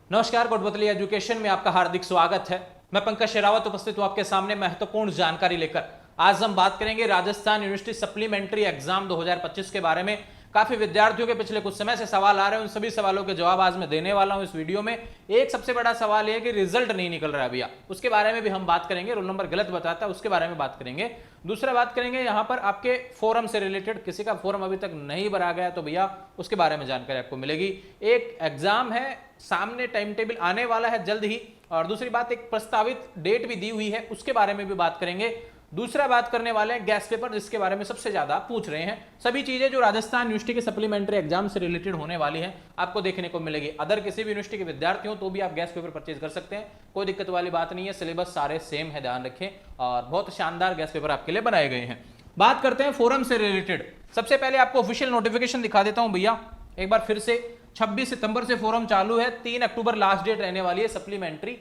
नमस्कार, कोटबतली एजुकेशन में आपका हार्दिक स्वागत है। मैं पंकज शेरावत उपस्थित हूं आपके सामने महत्वपूर्ण जानकारी लेकर। आज हम बात करेंगे राजस्थान यूनिवर्सिटी सप्लीमेंट्री एग्जाम 2025 के बारे में। काफी विद्यार्थियों के पिछले कुछ समय से सवाल आ रहे हैं, उन सभी सवालों के जवाब आज मैं देने वाला हूं इस वीडियो में। एक सबसे बड़ा सवाल यह है कि रिजल्ट नहीं निकल रहा है भैया, उसके बारे में भी हम बात करेंगे। रोल नंबर गलत बताता है, उसके बारे में बात करेंगे। दूसरा बात करेंगे यहाँ पर आपके फोरम से रिलेटेड, किसी का फोरम अभी तक नहीं भरा गया तो भैया उसके बारे में जानकारी आपको मिलेगी। एक एग्जाम है सामने, टाइम टेबल आने वाला है जल्द ही। और दूसरी बात, एक प्रस्तावित डेट भी दी हुई है, उसके बारे में भी बात करेंगे। दूसरा बात करने वाले हैं गैस पेपर, जिसके बारे में सबसे ज्यादा पूछ रहे हैं। सभी चीजें जो राजस्थान यूनिवर्सिटी के सप्लीमेंट्री एग्जाम से रिलेटेड होने वाली हैं आपको देखने को मिलेगी। अदर किसी भी यूनिवर्सिटी के विद्यार्थी हो तो भी आप गैस पेपर परचेज कर सकते हैं, कोई दिक्कत वाली बात नहीं है। सिलेबस सारे सेम है, ध्यान रखें। और बहुत शानदार गैस पेपर आपके लिए बनाए गए हैं। बात करते हैं फोरम से रिलेटेड। सबसे पहले आपको ऑफिशियल नोटिफिकेशन दिखा देता हूं भैया एक बार फिर से। 26 सितंबर से फोरम चालू है, 3 अक्टूबर लास्ट डेट रहने वाली है सप्लीमेंट्री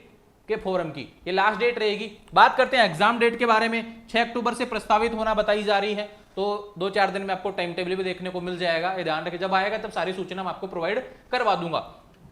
के फोरम की, ये लास्ट डेट रहेगी। बात करते हैं एग्जाम डेट के बारे में। 6 अक्टूबर से प्रस्तावित होना बताई जा रही है, तो 2-4 दिन में आपको टाइम टेबल भी देखने को मिल जाएगा। ये ध्यान रखें, जब आएगा तब सारी सूचना मैं आपको प्रोवाइड करवा दूंगा।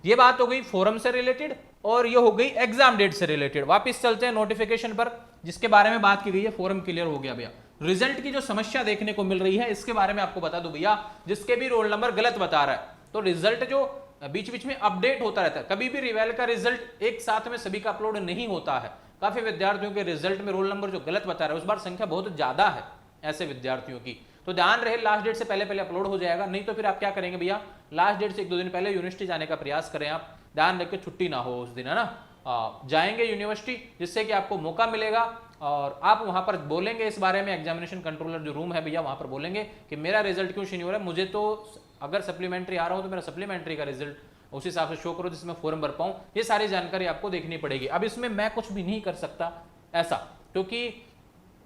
ये बात हो गई फोरम से रिलेटेड और ये हो गई एग्जाम डेट से रिलेटेड। वापिस चलते हैं नोटिफिकेशन पर, जिसके बारे में बात की गई है। फोरम क्लियर हो गया भैया। रिजल्ट की जो समस्या देखने को मिल रही है इसके बारे में आपको बता दूं भैया, जिसके भी रोल नंबर गलत बता रहा है तो रिजल्ट जो बीच बीच में अपडेट होता रहता है। कभी भी रिवेल का रिजल्ट एक साथ में सभी का अपलोड नहीं होता है। काफी विद्यार्थियों के रिजल्ट में रोल नंबर जो गलत बता रहा है उस बार संख्या बहुत ज्यादा है ऐसे विद्यार्थियों की, तो ध्यान रहे लास्ट डेट से पहले पहले अपलोड हो जाएगा। नहीं तो फिर आप क्या करेंगे भैया, लास्ट डेट से 1-2 दिन पहले यूनिवर्सिटी जाने का प्रयास करें आप। ध्यान रखें छुट्टी ना हो उस दिन, है ना। जाएंगे यूनिवर्सिटी, जिससे कि आपको मौका मिलेगा और आप वहां पर बोलेंगे इस बारे में। एग्जामिनेशन कंट्रोलर जो रूम है भैया वहां पर बोलेंगे कि मेरा रिजल्ट क्यों शून्य हो रहा है, मुझे तो अगर सप्लीमेंट्री आ रहा हूं तो मेरा सप्लीमेंट्री का रिजल्ट उस हिसाब से शो करो जिसमें फॉर्म भर पाऊं। ये सारी जानकारी आपको देखनी पड़ेगी। अब इसमें मैं कुछ भी नहीं कर सकता ऐसा, क्योंकि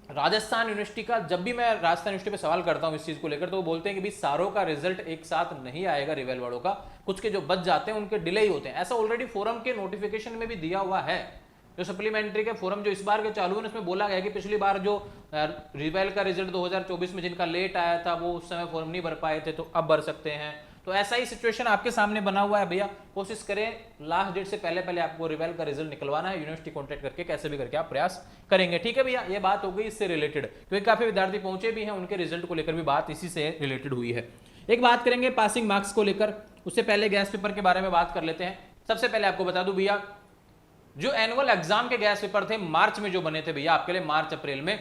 राजस्थान यूनिवर्सिटी का, जब भी मैं राजस्थान यूनिवर्सिटी पे सवाल करता हूं इस चीज को लेकर तो वो बोलते हैं कि भाई सारों का रिजल्ट एक साथ नहीं आएगा, रिवेल वालों का कुछ के जो बच जाते हैं उनके डिले ही होते हैं। ऐसा ऑलरेडी फोरम के नोटिफिकेशन में भी दिया हुआ है। जो सप्लीमेंट्री के फोरम जो इस बार के चालू है उसमें बोला गया कि पिछली बार जो रिवेल का रिजल्ट 2024 में जिनका लेट आया था वो उस समय फॉर्म नहीं भर पाए थे तो अब भर सकते हैं। तो ऐसा ही सिचुएशन आपके सामने बना हुआ है भैया। कोशिश करें लास्ट डेट से पहले पहले आपको रिवेल का रिजल्ट निकलवाना है। यूनिवर्सिटी कॉन्टेक्ट करके कैसे भी करके आप प्रयास करेंगे, ठीक है भैया। ये बात हो गई इससे रिलेटेड, क्योंकि काफी विद्यार्थी पहुंचे भी हैं, उनके रिजल्ट को लेकर भी बात इसी से रिलेटेड हुई है। एक बात करेंगे पासिंग मार्क्स को लेकर, उससे पहले गैस पेपर के बारे में बात कर लेते हैं। सबसे पहले आपको बता दूं भैया, जो एनुअल एग्जाम के गैस पेपर थे मार्च में जो बने थे भैया आपके लिए, मार्च अप्रैल में,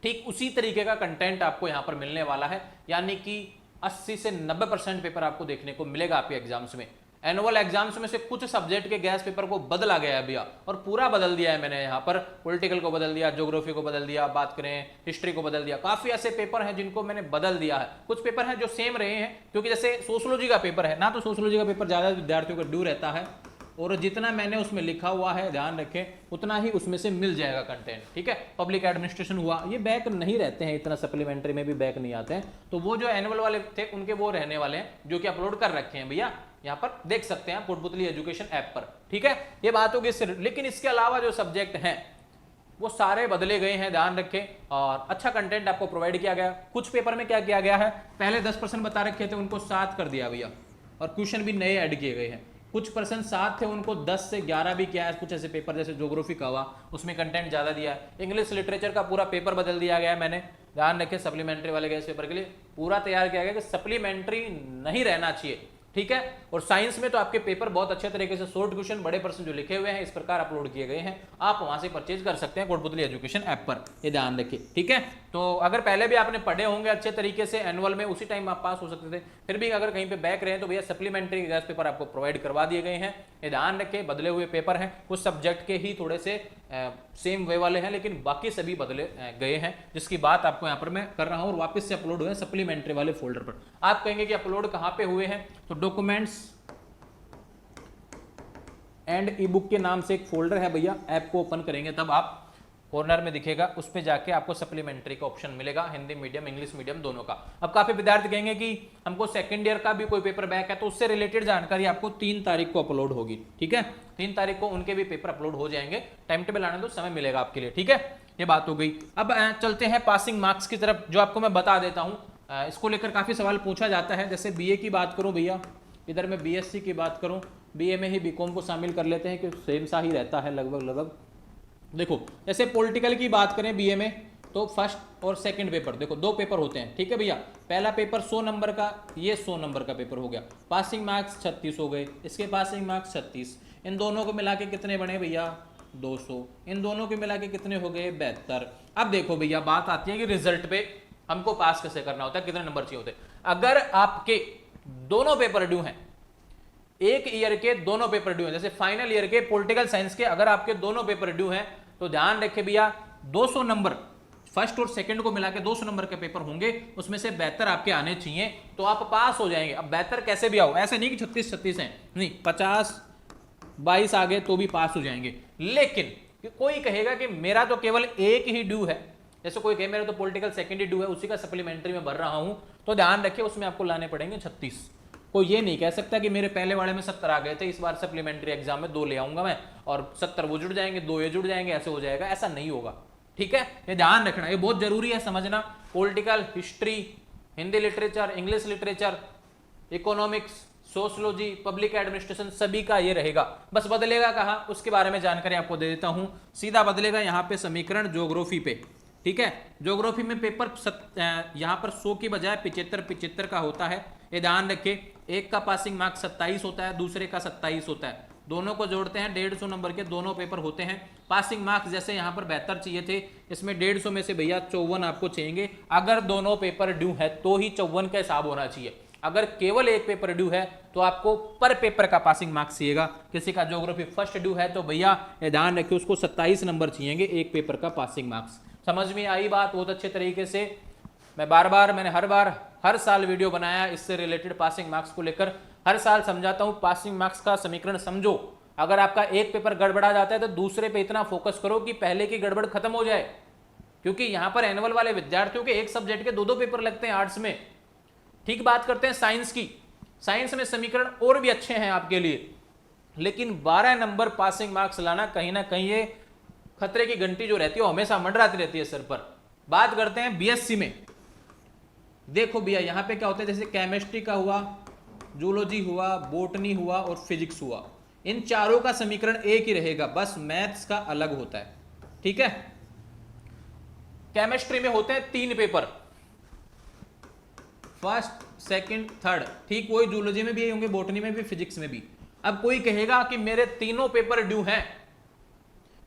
ठीक उसी तरीके का कंटेंट आपको यहां पर मिलने वाला है। यानी कि 80 से 90% पेपर आपको देखने को मिलेगा आपके एग्जाम्स में। एनुअल एग्जाम्स में से कुछ सब्जेक्ट के गैस पेपर को बदला गया है भैया, और पूरा बदल दिया है मैंने। यहाँ पर पॉलिटिकल को बदल दिया, ज्योग्राफी को बदल दिया, बात करें हिस्ट्री को बदल दिया। काफी ऐसे पेपर हैं जिनको मैंने बदल दिया है। कुछ पेपर हैं जो सेम रहे हैं, क्योंकि जैसे सोशियोलॉजी का पेपर है ना, तो सोशियोलॉजी का पेपर ज्यादा विद्यार्थियों का ड्यू रहता है और जितना मैंने उसमें लिखा हुआ है ध्यान रखें उतना ही उसमें से मिल जाएगा कंटेंट, ठीक है। पब्लिक एडमिनिस्ट्रेशन हुआ, ये बैक नहीं रहते हैं इतना, सप्लीमेंट्री में भी बैक नहीं आते हैं। तो वो जो एनुअल वाले थे उनके वो रहने वाले हैं, जो कि अपलोड कर रखे हैं भैया, यहाँ पर देख सकते हैं कोटपुतली एजुकेशन ऐप पर, ठीक है। ये बात होगी इससे। लेकिन इसके अलावा जो सब्जेक्ट हैं वो सारे बदले गए हैं, ध्यान रखें। और अच्छा कंटेंट आपको प्रोवाइड किया गया। कुछ पेपर में क्या किया गया है, पहले 10% बता रखे थे उनको 7 कर दिया भैया, और क्वेश्चन भी नए ऐड किए गए हैं। कुछ परसेंट 7 थे उनको 10 से 11 भी किया है। कुछ ऐसे पेपर जैसे ज्योग्राफी का हुआ उसमें कंटेंट ज्यादा दिया है। इंग्लिश लिटरेचर का पूरा पेपर बदल दिया गया है मैंने, ध्यान रखें। सप्लीमेंट्री वाले गए इस पेपर के लिए पूरा तैयार किया गया कि सप्लीमेंट्री नहीं रहना चाहिए, ठीक है। और साइंस में तो आपके पेपर बहुत अच्छे तरीके से शॉर्ट क्वेश्चन बड़े प्रश्न जो लिखे हुए हैं इस प्रकार अपलोड किए गए हैं। आप वहां से परचेज कर सकते हैं कोटपुतली एजुकेशन ऐप पर, ये ध्यान रखिए, ठीक है। तो अगर पहले भी आपने पढ़े होंगे अच्छे तरीके से एनुअल में, उसी टाइम आप पास हो सकते थे। फिर भी अगर कहीं पे बैक रहे तो भैया सप्लीमेंट्री के गैस पेपर आपको प्रोवाइड करवा दिए गए हैं, ये ध्यान रखें। बदले हुए पेपर हैं, कुछ सब्जेक्ट के ही थोड़े से सेम वे वाले हैं, लेकिन बाकी सभी बदले गए हैं, जिसकी बात आपको यहाँ पर मैं कर रहा हूँ। और वापस से अपलोड हुए सप्लीमेंट्री वाले फोल्डर पर। आप कहेंगे कि अपलोड कहाँ पे हुए हैं, तो डॉक्यूमेंट्स एंड ई बुक के नाम से एक फोल्डर है भैया, ऐप को ओपन करेंगे तब आप कॉर्नर में दिखेगा, उस पे जाके आपको सप्लीमेंट्री का ऑप्शन मिलेगा, हिंदी मीडियम इंग्लिश मीडियम दोनों का। अब काफी विद्यार्थी कहेंगे कि हमको सेकंड ईयर का भी कोई पेपर बैक है, तो उससे रिलेटेड जानकारी आपको 3 तारीख को अपलोड होगी, ठीक है। 3 तारीख को उनके भी पेपर अपलोड हो जाएंगे। टाइम टेबल आने दो, समय मिलेगा आपके लिए, ठीक है। ये बात हो गई। अब चलते हैं पासिंग मार्क्स की तरफ, जो आपको मैं बता देता हूँ। इसको लेकर काफी सवाल पूछा जाता है। जैसे बीए की बात करूं भैया, इधर मैं बीएससी की बात करूं, बीए में ही बीकॉम को शामिल कर लेते हैं कि सेम सा ही रहता है लगभग। देखो जैसे पॉलिटिकल की बात करें बीए में तो फर्स्ट और सेकंड पेपर, देखो 2 पेपर होते हैं, ठीक है भैया। पहला पेपर 100 नंबर का, ये 100 नंबर का पेपर हो गया। पासिंग मार्क्स 36 हो गए, इसके पासिंग मार्क्स 36। इन दोनों को मिला के कितने बने भैया 200। इन दोनों को मिला के कितने हो गए 72। अब देखो भैया बात आती है कि रिजल्ट पे हमको पास कैसे करना होता है, कितने नंबर चाहिए होते हैं। अगर आपके दोनों पेपर ड्यू हैं, एक ईयर के दोनों पेपर ड्यू हैं, जैसे फाइनल ईयर के पॉलिटिकल साइंस के अगर आपके दोनों पेपर ड्यू हैं तो ध्यान रखें भैया 200 नंबर फर्स्ट और सेकंड को मिला के 200 नंबर के पेपर होंगे, उसमें से 72 आपके आने चाहिए तो आप पास हो जाएंगे। अब 72 कैसे भी आओ, ऐसे नहीं कि 36 हैं, नहीं 50-22 आ गए तो भी पास हो जाएंगे। लेकिन कोई कहेगा कि मेरा तो केवल एक ही ड्यू है, जैसे कोई कहे मेरा तो पॉलिटिकल सेकंड ही ड्यू है, उसी का सप्लीमेंट्री में भर रहा हूं, तो ध्यान रखिए उसमें आपको लाने पड़ेंगे 36। कोई ये नहीं कह सकता कि मेरे पहले वाले में 70 आ गए थे, इस बार सप्लीमेंट्री एग्जाम में 2 ले आऊंगा मैं और 70 वो जुड़ जाएंगे, 2 ये जुड़ जाएंगे, ऐसे हो जाएगा, ऐसा नहीं होगा। ठीक है, ये ध्यान रखना, ये बहुत जरूरी है समझना। Political, history, Hindi literature, English literature, economics, sociology, public administration, सभी का ये रहेगा। बस बदलेगा कहाँ, उसके बारे में जानकारी आपको दे देता हूं। सीधा बदलेगा यहाँ पे समीकरण ज्योग्राफी पे, ठीक है। ज्योग्राफी में पेपर यहाँ पर 100 की बजाय 75 का होता है, ये ध्यान रखिए। एक का पासिंग मार्क्स 27 होता है, दूसरे का 27 होता है, दोनों को जोड़ते हैं 150 नंबर के दोनों पेपर होते हैं। पासिंग मार्क्स जैसे यहाँ पर 72 चाहिए थे, इसमें 150 में से भैया 54 आपको चाहिए। अगर दोनों पेपर ड्यू है तो ही 54 का हिसाब होना चाहिए। अगर केवल एक पेपर ड्यू है तो आपको पर पेपर का पासिंग मार्क्स चाहिएगा। किसी का ज्योग्राफी फर्स्ट ड्यू है तो भैया ध्यान रखिए उसको 27 नंबर चाहिए एक पेपर का पासिंग मार्क्स। समझ में आई बात बहुत अच्छे तरीके से। मैंने हर साल वीडियो बनाया इससे रिलेटेड पासिंग मार्क्स को लेकर, हर साल समझाता हूं पासिंग मार्क्स का समीकरण समझो। अगर आपका एक पेपर गड़बड़ा जाता है तो दूसरे पे इतना फोकस करो कि पहले की गड़बड़ खत्म हो जाए, क्योंकि यहां पर एनुअल वाले विद्यार्थियों के एक सब्जेक्ट के 2-2 पेपर लगते हैं आर्ट्स में। ठीक बात करते हैं साइंस की, साइंस में समीकरण और भी अच्छे हैं आपके लिए, लेकिन 12 नंबर पासिंग मार्क्स लाना कहीं ना कहीं ये खतरे की घंटी जो रहती है हमेशा मंडराती रहती है सर पर। बात करते हैं बीएससी में। देखो भैया यहां पे क्या होता है, जैसे केमिस्ट्री का हुआ, जूलॉजी हुआ, बोटनी हुआ और फिजिक्स हुआ, इन चारों का समीकरण एक ही रहेगा, बस मैथ्स का अलग होता है। ठीक है, केमिस्ट्री में होते हैं 3 पेपर, फर्स्ट, सेकंड, थर्ड। ठीक वही जूलॉजी में भी होंगे, बोटनी में भी, फिजिक्स में भी। अब कोई कहेगा कि मेरे तीनों पेपर ड्यू हैं,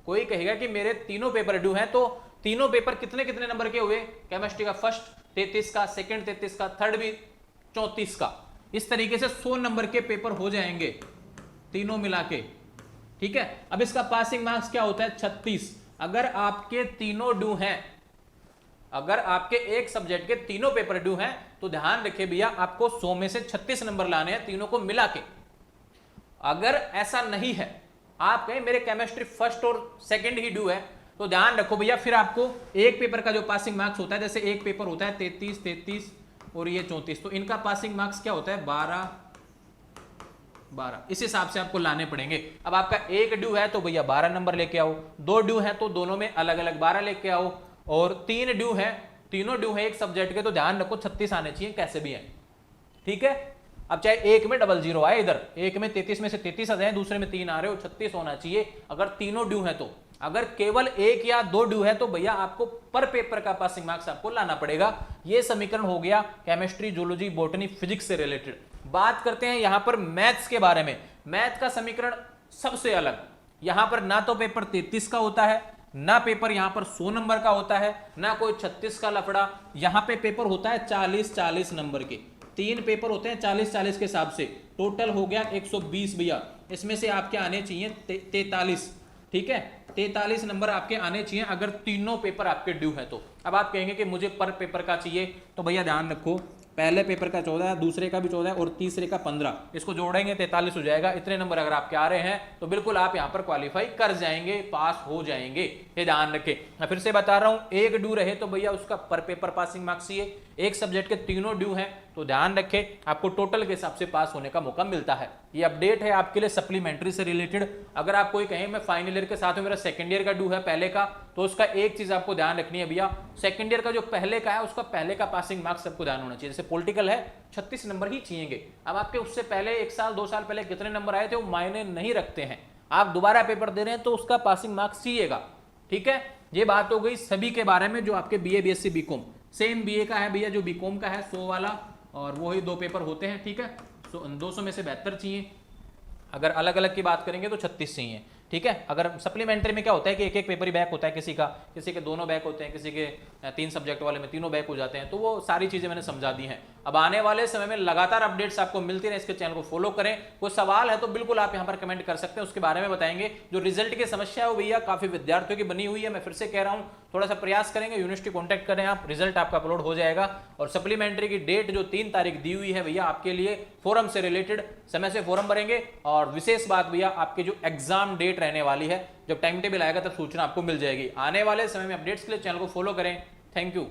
कोई कहेगा कि मेरे तीनों पेपर ड्यू हैं, तो तीनों पेपर कितने कितने नंबर के हुए? केमिस्ट्री का फर्स्ट 33 का, सेकंड 33 का, थर्ड भी 34 का। इस तरीके से 100 नंबर के पेपर हो जाएंगे तीनों मिला के। ठीक है, अब इसका पासिंग मार्क्स क्या होता है 36। अगर आपके तीनों ड्यू हैं, अगर आपके एक सब्जेक्ट के तीनों पेपर ड्यू हैं तो ध्यान रखिए भैया आपको 100 में से 36 नंबर लाने हैं तीनों को मिला के। अगर ऐसा नहीं है, आप कहें मेरे केमिस्ट्री फर्स्ट और सेकंड ही ड्यू है, तो ध्यान रखो भैया फिर आपको एक पेपर का जो पासिंग मार्क्स होता है, जैसे एक पेपर होता है 33 और ये 34, तो इनका पासिंग मार्क्स क्या होता है 12। इस हिसाब से आपको लाने पड़ेंगे। अब आपका एक ड्यू है तो भैया 12 नंबर लेके आओ, 2 ड्यू है तो दोनों में अलग अलग 12 लेके आओ, और 3 ड्यू है, तीनों ड्यू है एक सब्जेक्ट के, तो ध्यान रखो 36 आने चाहिए कैसे भी है। ठीक है, अब चाहे एक में 00 आए, इधर एक में 33 में से 33 आ जाए, दूसरे में 3 आ रहे हो, 36 होना चाहिए अगर तीनों ड्यू है तो। अगर केवल एक या 2 ड्यू है तो भैया आपको पर पेपर का पासिंग मार्क्स आपको लाना पड़ेगा। ये समीकरण हो गया केमिस्ट्री, जूलॉजी, बॉटनी, फिजिक्स से रिलेटेड। बात करते हैं यहां पर मैथ्स के बारे में। मैथ का समीकरण सबसे अलग, यहां पर ना तो पेपर 33 का होता है, ना पेपर यहां पर 100 नंबर का होता है, ना कोई 36 का लफड़ा। यहां पे पेपर होता है 40-40 नंबर के, 3 पेपर होते हैं 40-40 के हिसाब से, टोटल हो गया 120 भैया। इसमें से आपके आने चाहिए 43। ठीक है, 43 नंबर आपके आने चाहिए अगर तीनों पेपर आपके ड्यू है तो। अब आप कहेंगे कि मुझे पर पेपर का चाहिए, तो भैया ध्यान रखो पहले पेपर का 14, दूसरे का भी 14 और तीसरे का 15, इसको जोड़ेंगे 43 हो जाएगा। इतने नंबर अगर आपके आ रहे हैं तो बिल्कुल आप यहां पर क्वालिफाई कर जाएंगे, पास हो जाएंगे, ये ध्यान रखें। मैं फिर से बता रहा हूं, एक ड्यू रहे तो भैया उसका पर पेपर पासिंग मार्क्स चाहिए। एक सब्जेक्ट के तीनों ड्यू हैं तो ध्यान रखें, आपको टोटल के हिसाब से पास होने का मौका मिलता है। ये अपडेट है आपके लिए सप्लीमेंट्री से रिलेटेड। अगर आप कोई कहें मैं फाइनल ईयर के साथ में मेरा सेकंड ईयर का ड्यू है पहले का, तो उसका एक चीज आपको ध्यान रखनी है भैया, सेकंड ईयर का जो पहले का है उसका पहले का पासिंग मार्क्स सबको ध्यान होना चाहिए। जैसे पॉलिटिकल है 36 नंबर ही चाहिए। अब आपके उससे पहले 1 साल 2 साल पहले कितने नंबर आए थे वो मायने नहीं रखते हैं। आप दोबारा पेपर दे रहे हैं तो उसका पासिंग मार्क्स चाहिएगा, ठीक है। ये बात हो गई सभी के बारे में जो आपके BA BSc BCom. Same BA का है भैया जो बीकॉम का है 100 वाला, और वही 2 पेपर होते हैं, ठीक है। 200 में से 72 चाहिए। अगर अलग अलग की बात करेंगे तो 36 चाहिए, ठीक है। अगर सप्लीमेंट्री में क्या होता है कि एक एक पेपर ही बैक होता है, किसी के दोनों बैक होते हैं, किसी के 3 सब्जेक्ट वाले में तीनों बैक हो जाते हैं। तो वो सारी चीजें मैंने समझा दी हैं। अब आने वाले समय में लगातार अपडेट्स आपको मिलती रहे, इसके चैनल को फॉलो करें। कोई सवाल है तो बिल्कुल आप यहाँ पर कमेंट कर सकते हैं, उसके बारे में बताएंगे। जो रिजल्ट की समस्या है वो भैया काफी विद्यार्थियों की बनी हुई है, मैं फिर से कह रहा हूँ थोड़ा सा प्रयास करेंगे, यूनिवर्सिटी कॉन्टैक्ट करें आप, रिजल्ट आपका अपलोड हो जाएगा। और सप्लीमेंट्री की डेट जो 3 तारीख दी हुई है भैया आपके लिए फोरम से रिलेटेड, समय से फॉर्म भरेंगे। और विशेष बात भैया आपकी जो एग्जाम डेट रहने वाली है, जब टाइम टेबल आएगा तब सूचना आपको मिल जाएगी। आने वाले समय में अपडेट्स के लिए चैनल को फॉलो करें। Thank you.